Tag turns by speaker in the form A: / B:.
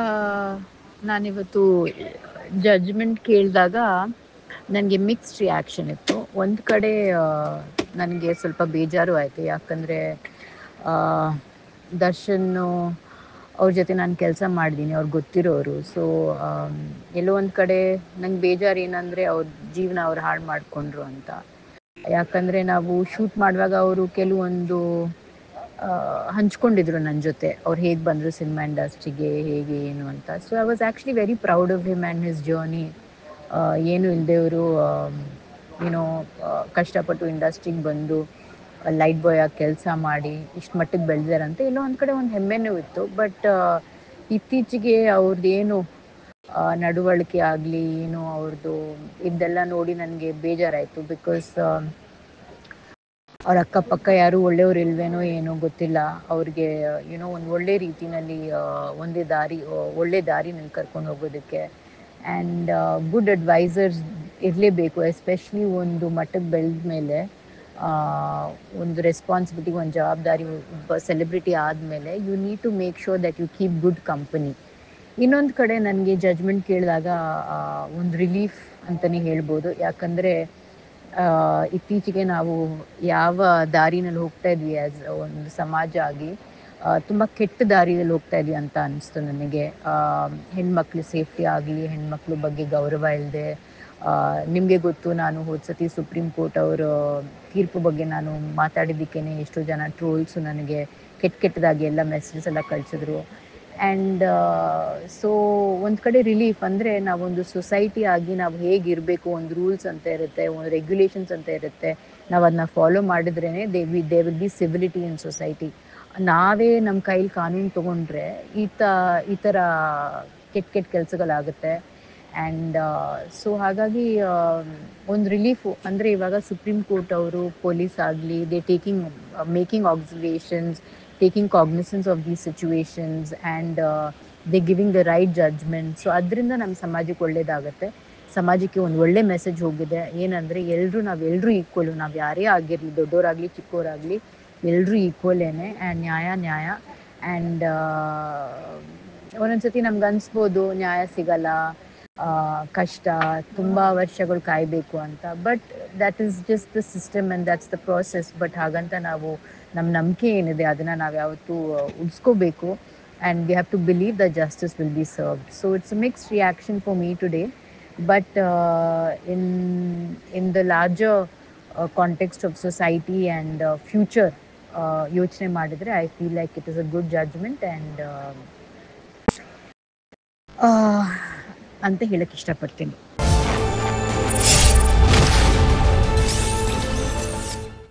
A: ಆ, ನಾನಿವತ್ತು ಜಡ್ಜ್ಮೆಂಟ್ ಕೇಳಿದಾಗ ನನಗೆ ಮಿಕ್ಸ್ಡ್ ರಿಯಾಕ್ಷನ್ ಇತ್ತು. ಒಂದು ಕಡೆ ನನಗೆ ಸ್ವಲ್ಪ ಬೇಜಾರು ಆಯಿತು, ಯಾಕಂದರೆ ದರ್ಶನ್ನು ಅವ್ರ ಜೊತೆ ನಾನು ಕೆಲಸ ಮಾಡಿದ್ದೀನಿ, ಅವ್ರಿಗೆ ಗೊತ್ತಿರೋರು. ಸೊ ಎಲ್ಲೋ ಒಂದು ಕಡೆ ನಂಗೆ ಬೇಜಾರು ಏನಂದರೆ ಅವ್ರ ಜೀವನ ಅವ್ರು ಹಾಳು ಮಾಡಿಕೊಂಡ್ರು ಅಂತ. ಯಾಕಂದರೆ ನಾವು ಶೂಟ್ ಮಾಡುವಾಗ ಅವರು ಕೆಲವೊಂದು ಹಂಚ್ಕೊಂಡಿದ್ರು ನನ್ನ ಜೊತೆ, ಅವ್ರು ಹೇಗೆ ಬಂದರು ಸಿನಿಮಾ ಇಂಡಸ್ಟ್ರಿಗೆ, ಹೇಗೆ ಏನು ಅಂತ. So I was actually very proud of him and his journey. ಏನು ಇಲ್ಲದೆವರು ಏನೋ ಕಷ್ಟಪಟ್ಟು ಇಂಡಸ್ಟ್ರಿಗೆ ಬಂದು ಲೈಟ್ ಬಾಯ್ ಆಗಿ ಕೆಲಸ ಮಾಡಿ ಇಷ್ಟು ಮಟ್ಟಿಗೆ ಬೆಳೆದಾರಂತೆ ಎಲ್ಲೋ ಒಂದು ಕಡೆ ಒಂದು ಹೆಮ್ಮೆನೂ ಇತ್ತು. ಬಟ್ ಇತ್ತೀಚೆಗೆ ಅವ್ರದ್ದೇನು ನಡವಳಿಕೆ ಆಗಲಿ ಏನು ಅವ್ರದ್ದು ಇದೆಲ್ಲ ನೋಡಿ ನನಗೆ ಬೇಜಾರಾಯಿತು. ಬಿಕಾಸ್ ಅವ್ರ ಅಕ್ಕಪಕ್ಕ ಯಾರೂ ಒಳ್ಳೆಯವ್ರು ಇಲ್ವೇನೋ ಏನೋ ಗೊತ್ತಿಲ್ಲ. ಅವ್ರಿಗೆ ಏನೋ ಒಂದು ಒಳ್ಳೆ ರೀತಿಯಲ್ಲಿ ಒಳ್ಳೆ ದಾರಿನಲ್ಲಿ ಕರ್ಕೊಂಡು ಹೋಗೋದಕ್ಕೆ ಆ್ಯಂಡ್ ಗುಡ್ ಅಡ್ವೈಸರ್ಸ್ ಇರಲೇಬೇಕು. ಎಸ್ಪೆಷಲಿ ಒಂದು ಮಟ್ಟಕ್ಕೆ ಬೆಳೆದ ಮೇಲೆ, ಒಂದು ರೆಸ್ಪಾನ್ಸಿಬಿಲಿಟಿ, ಒಂದು ಜವಾಬ್ದಾರಿ, ಒಬ್ಬ ಸೆಲೆಬ್ರಿಟಿ ಆದಮೇಲೆ you need to make sure that you keep good company. ಇನ್ನೊಂದು ಕಡೆ ನನಗೆ ಜಡ್ಜ್ಮೆಂಟ್ ಕೇಳಿದಾಗ ಒಂದು ರಿಲೀಫ್ ಅಂತಲೇ ಹೇಳ್ಬೋದು. ಯಾಕಂದರೆ ಇತ್ತೀಚೆಗೆ ನಾವು ಯಾವ ದಾರಿನಲ್ಲಿ ಹೋಗ್ತಾ ಇದ್ವಿ ಆ್ಯಸ್ ಒಂದು ಸಮಾಜ ಆಗಿ, ತುಂಬ ಕೆಟ್ಟ ದಾರಿಯಲ್ಲಿ ಹೋಗ್ತಾ ಇದ್ವಿ ಅಂತ ಅನ್ನಿಸ್ತು ನನಗೆ. ಹೆಣ್ಮಕ್ಳು ಸೇಫ್ಟಿ ಆಗಲಿ, ಹೆಣ್ಮಕ್ಳ ಬಗ್ಗೆ ಗೌರವ ಇಲ್ಲದೆ, ನಿಮಗೆ ಗೊತ್ತು, ನಾನು ಹೋದ ಸತಿ ಸುಪ್ರೀಂ ಕೋರ್ಟ್ ಅವರ ತೀರ್ಪು ಬಗ್ಗೆ ನಾನು ಮಾತಾಡಿದ್ದಕ್ಕೇ ಎಷ್ಟೋ ಜನ ಟ್ರೋಲ್ಸು ನನಗೆ ಕೆಟ್ಟದಾಗಿ ಎಲ್ಲ ಮೆಸೇಜಸ್ ಎಲ್ಲ ಕಳಿಸಿದ್ರು. ಆ್ಯಂಡ್ ಸೊ ಒಂದು ಕಡೆ ರಿಲೀಫ್ ಅಂದರೆ ನಾವೊಂದು ಸೊಸೈಟಿ ಆಗಿ ನಾವು ಹೇಗಿರಬೇಕು, ಒಂದು ರೂಲ್ಸ್ ಅಂತ ಇರುತ್ತೆ, ಒಂದು ರೆಗ್ಯುಲೇಷನ್ಸ್ ಅಂತ ಇರುತ್ತೆ. ನಾವು ಅದನ್ನ ಫಾಲೋ ಮಾಡಿದ್ರೇ they will be civility in society. ನಾವೇ ನಮ್ಮ ಕೈಲಿ ಕಾನೂನು ತೊಗೊಂಡ್ರೆ ಈ ಥರ ಕೆಟ್ಟ ಕೆಲಸಗಳಾಗುತ್ತೆ. ಆ್ಯಂಡ್ ಸೊ ಹಾಗಾಗಿ ಒಂದು ರಿಲೀಫು ಅಂದರೆ ಇವಾಗ ಸುಪ್ರೀಂ ಕೋರ್ಟ್ ಅವರು ಪೊಲೀಸ್ ಆಗಲಿ, making observations, taking cognisance of these situations and they giving the right judgment. So ಅದರಿಂದ ನಮ್ಮ ಸಮಾಜಕ್ಕೆ ಒಳ್ಳೆಯದಾಗುತ್ತೆ. ಸಮಾಜಕ್ಕೆ ಒಂದು ಒಳ್ಳೆ ಮೆಸೇಜ್ ಹೋಗಿದೆ, ಏನಂದರೆ ನಾವೆಲ್ಲರೂ ಈಕ್ವಲು. ನಾವು ಯಾರೇ ಆಗಿರಲಿ, ದೊಡ್ಡವರಾಗಲಿ ಚಿಕ್ಕವರಾಗಲಿ, ಎಲ್ಲರೂ ಈಕ್ವಲೇನೆ. ಆ್ಯಂಡ್ ನ್ಯಾಯ. ಆ್ಯಂಡ್ ಒಂದೊಂದು ಸತಿ ನಮ್ಗೆ ಅನಿಸ್ಬೋದು ನ್ಯಾಯ ಸಿಗಲ್ಲ, ಕಷ್ಟ, ತುಂಬ ವರ್ಷಗಳು ಕಾಯಬೇಕು ಅಂತ. But that is just the system and that's the process. But ಹಾಗಂತ ನಾವು ನಮ್ಮ ನಂಬಿಕೆ ಏನಿದೆ ಅದನ್ನು ನಾವು ಯಾವತ್ತೂ ಉಳಿಸ್ಕೋಬೇಕು. And we have to believe the justice will be served. So it's a mixed reaction for me today. But in the larger context of society and future ಯೋಚನೆ ಮಾಡಿದರೆ I feel like it is a good judgment and ಅಂತ ಹೇಳಕ್ಕೆ ಇಷ್ಟಪಡ್ತೀನಿ.